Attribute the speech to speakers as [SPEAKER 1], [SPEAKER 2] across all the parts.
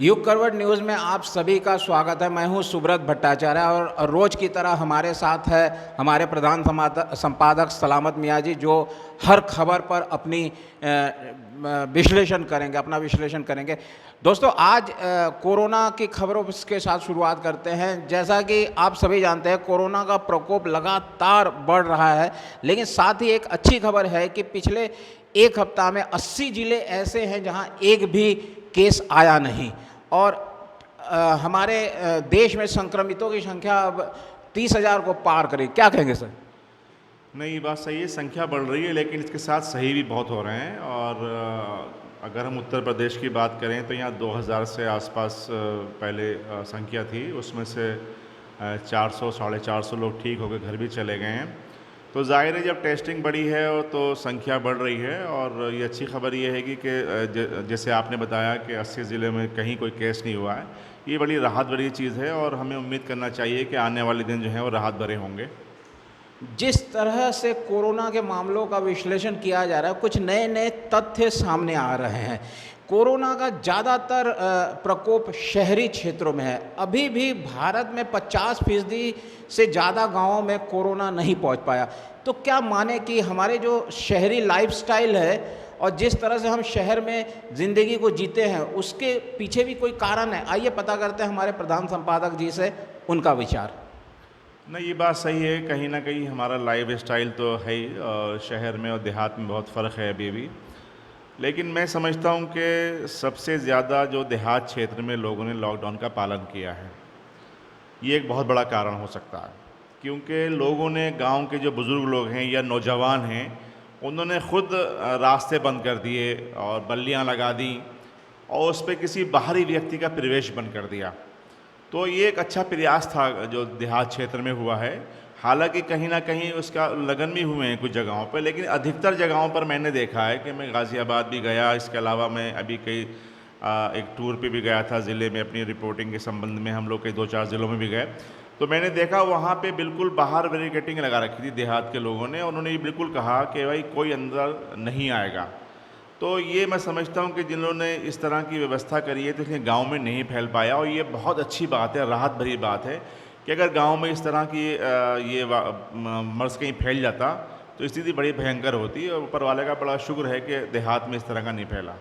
[SPEAKER 1] युग करवट न्यूज़ में आप सभी का स्वागत है। मैं हूं सुब्रत भट्टाचार्य और रोज़ की तरह हमारे साथ है हमारे प्रधान संपादक सलामत मियाँ जी, जो हर खबर पर अपनी अपना विश्लेषण करेंगे। दोस्तों, आज कोरोना की खबरों के साथ शुरुआत करते हैं। जैसा कि आप सभी जानते हैं, कोरोना का प्रकोप लगातार बढ़ रहा है, लेकिन साथ ही एक अच्छी खबर है कि पिछले एक हफ्ता में 80 ज़िले ऐसे हैं जहां एक भी केस आया नहीं और हमारे देश में संक्रमितों की संख्या अब 30,000 को पार करी। क्या कहेंगे सर?
[SPEAKER 2] नहीं, ये बात सही है, संख्या बढ़ रही है, लेकिन इसके साथ सही भी बहुत हो रहे हैं। और अगर हम उत्तर प्रदेश की बात करें तो यहाँ 2000 से आसपास पहले संख्या थी, उसमें से 400 साढ़े 400 लोग ठीक होकर घर भी चले गए हैं। तो जाहिर है, जब टेस्टिंग बढ़ी है और तो संख्या बढ़ रही है। और ये अच्छी खबर ये है कि जैसे आपने बताया कि 80 ज़िले में कहीं कोई केस नहीं हुआ है, ये बड़ी राहत भरी चीज़ है और हमें उम्मीद करना चाहिए कि आने वाले दिन जो हैं वो राहत भरे होंगे।
[SPEAKER 1] जिस तरह से कोरोना के मामलों का विश्लेषण किया जा रहा है, कुछ नए नए तथ्य सामने आ रहे हैं। कोरोना का ज़्यादातर प्रकोप शहरी क्षेत्रों में है। अभी भी भारत में 50% से ज़्यादा गांवों में कोरोना नहीं पहुंच पाया। तो क्या माने कि हमारे जो शहरी लाइफस्टाइल है और जिस तरह से हम शहर में ज़िंदगी को जीते हैं, उसके पीछे भी कोई कारण है? आइए पता करते हैं हमारे प्रधान संपादक जी से उनका विचार।
[SPEAKER 2] नहीं, ये बात सही है, कहीं ना कहीं हमारा लाइफ स्टाइल तो है ही, शहर में और देहात में बहुत फ़र्क है अभी भी। लेकिन मैं समझता हूँ कि सबसे ज़्यादा जो देहात क्षेत्र में लोगों ने लॉकडाउन का पालन किया है, ये एक बहुत बड़ा कारण हो सकता है। क्योंकि लोगों ने, गांव के जो बुज़ुर्ग लोग हैं या नौजवान हैं, उन्होंने ख़ुद रास्ते बंद कर दिए और बल्लियाँ लगा दी और उस पर किसी बाहरी व्यक्ति का प्रवेश बंद कर दिया। तो ये एक अच्छा प्रयास था जो देहात क्षेत्र में हुआ है। हालांकि कहीं ना कहीं उसका उल्लंघन भी हुए हैं कुछ जगहों पर, लेकिन अधिकतर जगहों पर मैंने देखा है कि मैं गाज़ियाबाद भी गया, इसके अलावा मैं अभी कई एक टूर पे भी गया था ज़िले में, अपनी रिपोर्टिंग के संबंध में हम लोग कई 2-4 ज़िलों में भी गए। तो मैंने देखा वहाँ पे बिल्कुल बाहर बैरिकेडिंग लगा रखी थी देहात के लोगों ने। उन्होंने ये बिल्कुल कहा कि भाई कोई अंदर नहीं आएगा। तो ये मैं समझता हूँ कि जिन्होंने इस तरह की व्यवस्था करी है, तो इसलिए गांव में नहीं फैल पाया। और ये बहुत अच्छी बात है, राहत भरी बात है कि अगर गांव में इस तरह की ये मर्ज़ कहीं फैल जाता तो स्थिति बड़ी भयंकर होती। और ऊपर वाले का बड़ा शुक्र है कि देहात में इस तरह का नहीं फैला।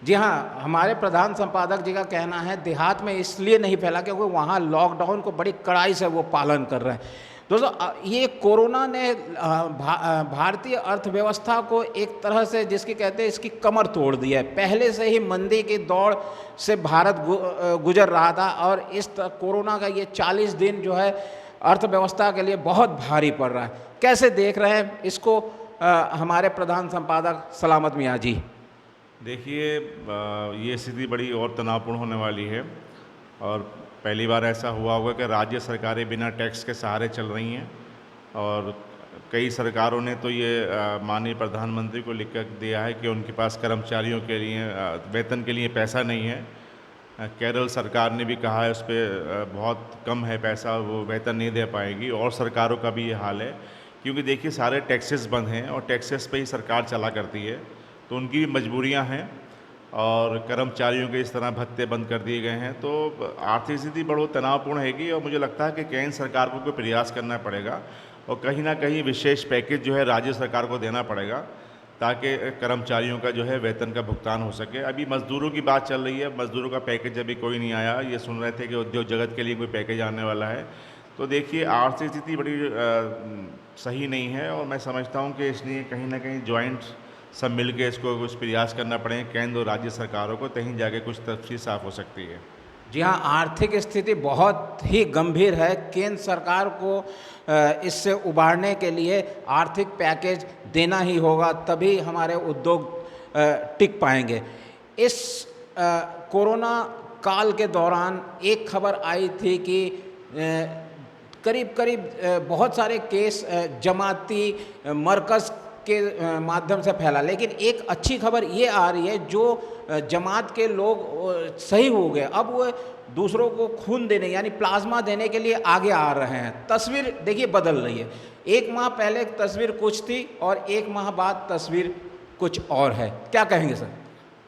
[SPEAKER 1] जी हाँ, हमारे प्रधान संपादक जी का कहना है देहात में इसलिए नहीं फैला क्योंकि वहाँ लॉकडाउन को बड़ी कड़ाई से वो पालन कर रहे हैं। दोस्तों, ये कोरोना ने भारतीय अर्थव्यवस्था को एक तरह से, जिसकी कहते हैं, इसकी कमर तोड़ दी है। पहले से ही मंदी की दौड़ से भारत गुजर रहा था और इस कोरोना का ये 40 दिन जो है अर्थव्यवस्था के लिए बहुत भारी पड़ रहा है। कैसे देख रहे हैं इसको हमारे प्रधान संपादक सलामत मियाँ जी?
[SPEAKER 2] देखिए, ये स्थिति बड़ी और तनावपूर्ण होने वाली है। और पहली बार ऐसा हुआ होगा कि राज्य सरकारें बिना टैक्स के सहारे चल रही हैं। और कई सरकारों ने तो ये माननीय प्रधानमंत्री को लिख कर दिया है कि उनके पास कर्मचारियों के लिए वेतन के लिए पैसा नहीं है। केरल सरकार ने भी कहा है उस पर बहुत कम है पैसा, वो वेतन नहीं दे पाएगी। और सरकारों का भी ये हाल है, क्योंकि देखिए सारे टैक्सेस बंद हैं और टैक्सेस पे ही सरकार चला करती है, तो उनकी भी मजबूरियां हैं। और कर्मचारियों के इस तरह भत्ते बंद कर दिए गए हैं, तो आर्थिक स्थिति बड़ी तनावपूर्ण हैगी। और मुझे लगता है कि केंद्र सरकार को कोई प्रयास करना पड़ेगा और कहीं ना कहीं विशेष पैकेज जो है राज्य सरकार को देना पड़ेगा, ताकि कर्मचारियों का जो है वेतन का भुगतान हो सके। अभी मज़दूरों की बात चल रही है, मज़दूरों का पैकेज अभी कोई नहीं आया। ये सुन रहे थे कि उद्योग जगत के लिए कोई पैकेज आने वाला है। तो देखिए, आर्थिक स्थिति बड़ी सही नहीं है और मैं समझता हूँ कि इसलिए कहीं ना कहीं ज्वाइंट सब मिल के इसको कुछ प्रयास करना पड़े केंद्र और राज्य सरकारों को, कहीं जाके कुछ तफसील साफ हो सकती है।
[SPEAKER 1] जी हाँ, आर्थिक स्थिति बहुत ही गंभीर है। केंद्र सरकार को इससे उबारने के लिए आर्थिक पैकेज देना ही होगा, तभी हमारे उद्योग टिक पाएंगे। इस कोरोना काल के दौरान एक खबर आई थी कि करीब करीब बहुत सारे केस जमाती मरकज़ के माध्यम से फैला, लेकिन एक अच्छी खबर ये आ रही है, जो जमात के लोग सही हो गए, अब वो दूसरों को खून देने यानी प्लाज्मा देने के लिए आगे आ रहे हैं। तस्वीर देखिए बदल रही है। एक माह पहले तस्वीर कुछ थी और एक माह बाद तस्वीर कुछ और है। क्या कहेंगे सर?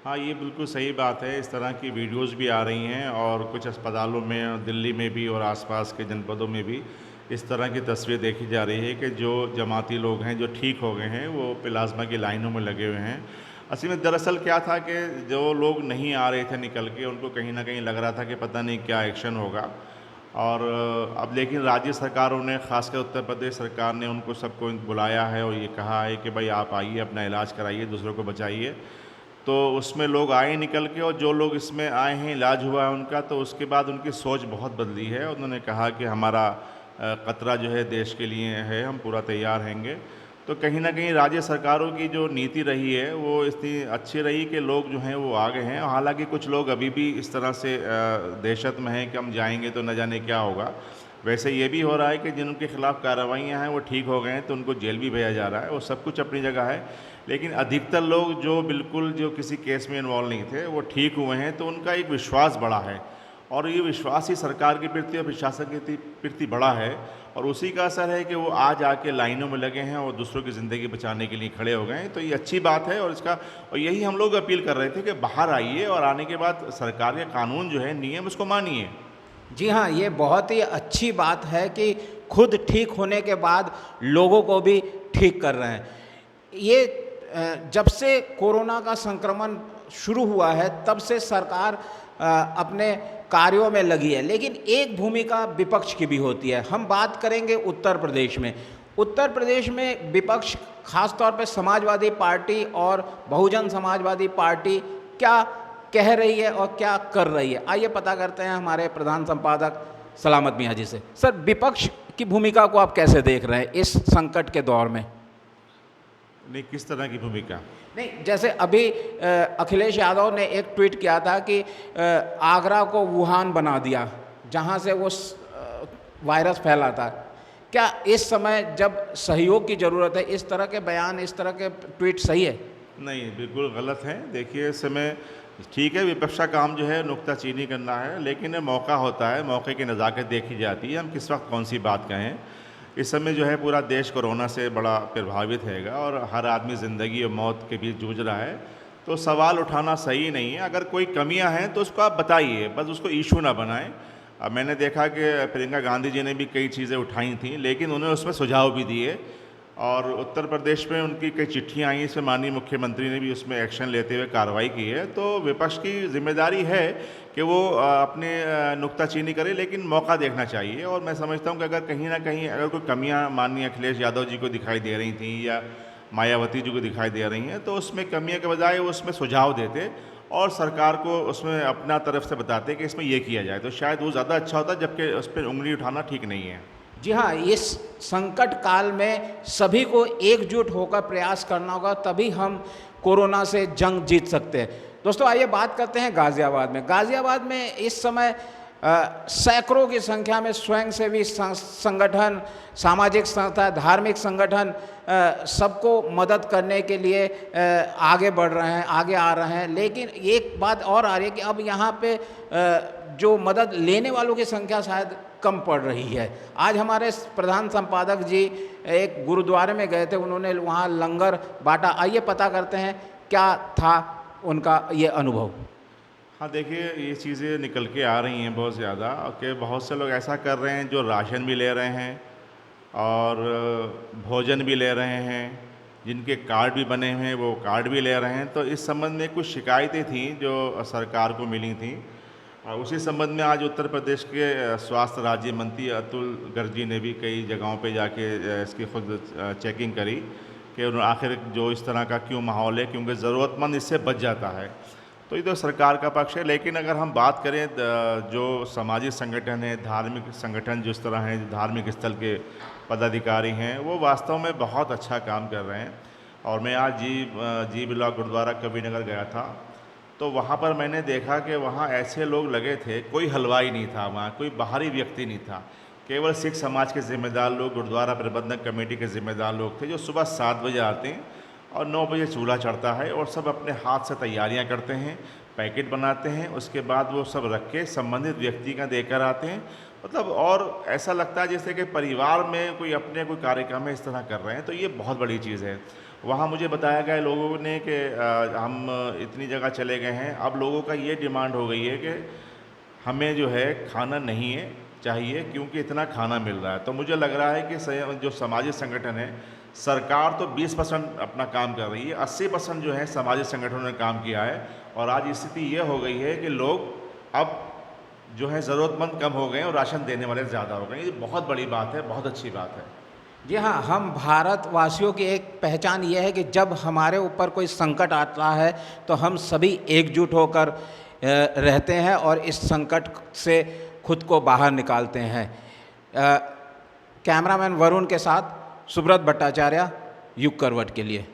[SPEAKER 2] हाँ, ये बिल्कुल सही बात है। इस तरह की वीडियोज़ भी आ रही हैं और कुछ अस्पतालों में और दिल्ली में भी और आसपास के जनपदों में भी इस तरह की तस्वीर देखी जा रही है कि जो जमाती लोग हैं, जो ठीक हो गए हैं, वो प्लाज़्मा की लाइनों में लगे हुए हैं। असल में दरअसल क्या था कि जो लोग नहीं आ रहे थे निकल के, उनको कहीं न कहीं लग रहा था कि पता नहीं क्या एक्शन होगा। और अब लेकिन राज्य सरकारों ने, ख़ासकर उत्तर प्रदेश सरकार ने उनको सबको बुलाया है और ये कहा है कि भाई आप आइए, अपना इलाज कराइए, दूसरों को बचाइए। तो उसमें लोग आए निकल के, और जो लोग इसमें आए हैं, इलाज हुआ है उनका, तो उसके बाद उनकी सोच बहुत बदली है। उन्होंने कहा कि हमारा खतरा जो है देश के लिए है, हम पूरा तैयार रहेंगे। तो कहीं न कहीं राज्य सरकारों की जो नीति रही है वो इतनी अच्छी रही कि लोग जो हैं वो आ गए हैं। हालांकि कुछ लोग अभी भी इस तरह से दहशत में हैं कि हम जाएंगे तो न जाने क्या होगा। वैसे ये भी हो रहा है कि जिनके खिलाफ़ कार्रवाइयाँ हैं वो ठीक हो गए हैं, तो उनको जेल भी भेजा जा रहा है। वो सब कुछ अपनी जगह है, लेकिन अधिकतर लोग जो बिल्कुल जो किसी केस में इन्वॉल्व नहीं थे वो ठीक हुए हैं, तो उनका एक विश्वास बढ़ा है। और ये विश्वास ही सरकार के प्रति और प्रशासन के प्रति बड़ा है, और उसी का असर है कि वो आज आके लाइनों में लगे हैं और दूसरों की ज़िंदगी बचाने के लिए खड़े हो गए हैं। तो ये अच्छी बात है, और यही हम लोग अपील कर रहे थे कि बाहर आइए और आने के बाद सरकार के कानून जो है, नियम, उसको मानिए।
[SPEAKER 1] जी हाँ, ये बहुत ही अच्छी बात है कि खुद ठीक होने के बाद लोगों को भी ठीक कर रहे हैं। ये जब से कोरोना का संक्रमण शुरू हुआ है तब से सरकार अपने कार्यों में लगी है, लेकिन एक भूमिका विपक्ष की भी होती है। हम बात करेंगे उत्तर प्रदेश में। उत्तर प्रदेश में विपक्ष, खासतौर पे समाजवादी पार्टी और बहुजन समाजवादी पार्टी क्या कह रही है और क्या कर रही है, आइए पता करते हैं हमारे प्रधान संपादक सलामत मियाँ जी से। सर, विपक्ष की भूमिका को आप कैसे देख रहे हैं इस संकट के दौर में?
[SPEAKER 2] नहीं, किस तरह की भूमिका?
[SPEAKER 1] नहीं, जैसे अभी अखिलेश यादव ने एक ट्वीट किया था कि आगरा को वुहान बना दिया, जहां से वो वायरस फैला था। क्या इस समय जब सहयोग की ज़रूरत है, इस तरह के बयान, इस तरह के ट्वीट सही है?
[SPEAKER 2] नहीं, बिल्कुल गलत है। देखिए, इस समय ठीक है, विपक्ष का काम जो है नुक्ताचीनी करना है, लेकिन मौका होता है, मौके की नज़ाकत देखी जाती है, हम किस वक्त कौन सी बात कहें। इस समय जो है पूरा देश कोरोना से बड़ा प्रभावित हैगा और हर आदमी ज़िंदगी और मौत के बीच जूझ रहा है, तो सवाल उठाना सही नहीं है। अगर कोई कमियां हैं तो उसको आप बताइए, बस उसको इशू ना बनाएं। अब मैंने देखा कि प्रियंका गांधी जी ने भी कई चीज़ें उठाई थी, लेकिन उन्होंने उसमें सुझाव भी दिए, और उत्तर प्रदेश में उनकी कई चिट्ठियाँ आई, इसमें माननीय मुख्यमंत्री ने भी उसमें एक्शन लेते हुए कार्रवाई की है। तो विपक्ष की जिम्मेदारी है कि वो अपने नुक्ताचीनी करे, लेकिन मौका देखना चाहिए। और मैं समझता हूँ कि अगर कहीं ना कहीं अगर कोई कमियाँ माननीय अखिलेश यादव जी को दिखाई दे रही थी या मायावती जी को दिखाई दे रही हैं, तो उसमें कमियों के बजाय वो उसमें सुझाव देते और सरकार को उसमें अपना तरफ से बताते कि इसमें ये किया जाए, तो शायद वो ज़्यादा अच्छा होता, जबकि उस पर उंगली उठाना ठीक नहीं है।
[SPEAKER 1] जी हाँ, इस संकट काल में सभी को एकजुट होकर प्रयास करना होगा, तभी हम कोरोना से जंग जीत सकते हैं। दोस्तों, आइए बात करते हैं गाज़ियाबाद में। गाज़ियाबाद में इस समय सैकड़ों की संख्या में स्वयंसेवी संगठन, सामाजिक संस्था, धार्मिक संगठन सबको मदद करने के लिए आगे बढ़ रहे हैं, आगे आ रहे हैं। लेकिन एक बात और आ रही है कि अब यहाँ पे जो मदद लेने वालों की संख्या शायद कम पड़ रही है। आज हमारे प्रधान संपादक जी एक गुरुद्वारे में गए थे, उन्होंने वहाँ लंगर बांटा। आइए पता करते हैं क्या था उनका ये अनुभव।
[SPEAKER 2] हाँ, देखिए, ये चीज़ें निकल के आ रही हैं बहुत ज़्यादा कि बहुत से लोग ऐसा कर रहे हैं जो राशन भी ले रहे हैं और भोजन भी ले रहे हैं, जिनके कार्ड भी बने हुए हैं वो कार्ड भी ले रहे हैं। तो इस संबंध में कुछ शिकायतें थीं जो सरकार को मिली थीं, उसी संबंध में आज उत्तर प्रदेश के स्वास्थ्य राज्य मंत्री अतुल गर्ग जी ने भी कई जगहों पे जाके इसकी खुद चेकिंग करी कि आखिर जो इस तरह का क्यों माहौल है, क्योंकि ज़रूरतमंद इससे बच जाता है। तो ये तो सरकार का पक्ष है, लेकिन अगर हम बात करें जो सामाजिक संगठन है, धार्मिक संगठन जिस तरह हैं, धार्मिक स्थल के पदाधिकारी हैं, वो वास्तव में बहुत अच्छा काम कर रहे हैं। और मैं आज जी ब्लॉक गुरुद्वारा कबीरनगर गया था, तो वहाँ पर मैंने देखा कि वहाँ ऐसे लोग लगे थे, कोई हलवाई नहीं था वहाँ, कोई बाहरी व्यक्ति नहीं था, केवल सिख समाज के ज़िम्मेदार लोग, गुरुद्वारा प्रबंधक कमेटी के ज़िम्मेदार लोग थे, जो सुबह 7 बजे आते हैं और 9 बजे चूल्हा चढ़ता है और सब अपने हाथ से तैयारियां करते हैं, पैकेट बनाते हैं, उसके बाद वो सब रख के संबंधित व्यक्ति का देकर आते हैं। मतलब और ऐसा लगता है जैसे कि परिवार में कोई अपने कोई कार्यक्रम है इस तरह कर रहे हैं, तो ये बहुत बड़ी चीज़ है। वहाँ मुझे बताया गया लोगों ने कि हम इतनी जगह चले गए हैं, अब लोगों का ये डिमांड हो गई है कि हमें जो है खाना नहीं है चाहिए, क्योंकि इतना खाना मिल रहा है। तो मुझे लग रहा है कि जो सामाजिक संगठन है, सरकार तो 20% अपना काम कर रही है, 80% जो है सामाजिक संगठनों ने काम किया है। और आज स्थिति ये हो गई है कि लोग अब जो है ज़रूरतमंद कम हो गए हैं और राशन देने वाले ज़्यादा हो गए हैं। ये बहुत बड़ी बात है, बहुत अच्छी बात है।
[SPEAKER 1] जी हाँ, हम भारतवासियों की एक पहचान ये है कि जब हमारे ऊपर कोई संकट आता है तो हम सभी एकजुट होकर रहते हैं और इस संकट से खुद को बाहर निकालते हैं। कैमरामैन वरुण के साथ सुब्रत भट्टाचार्य, युग करवट के लिए।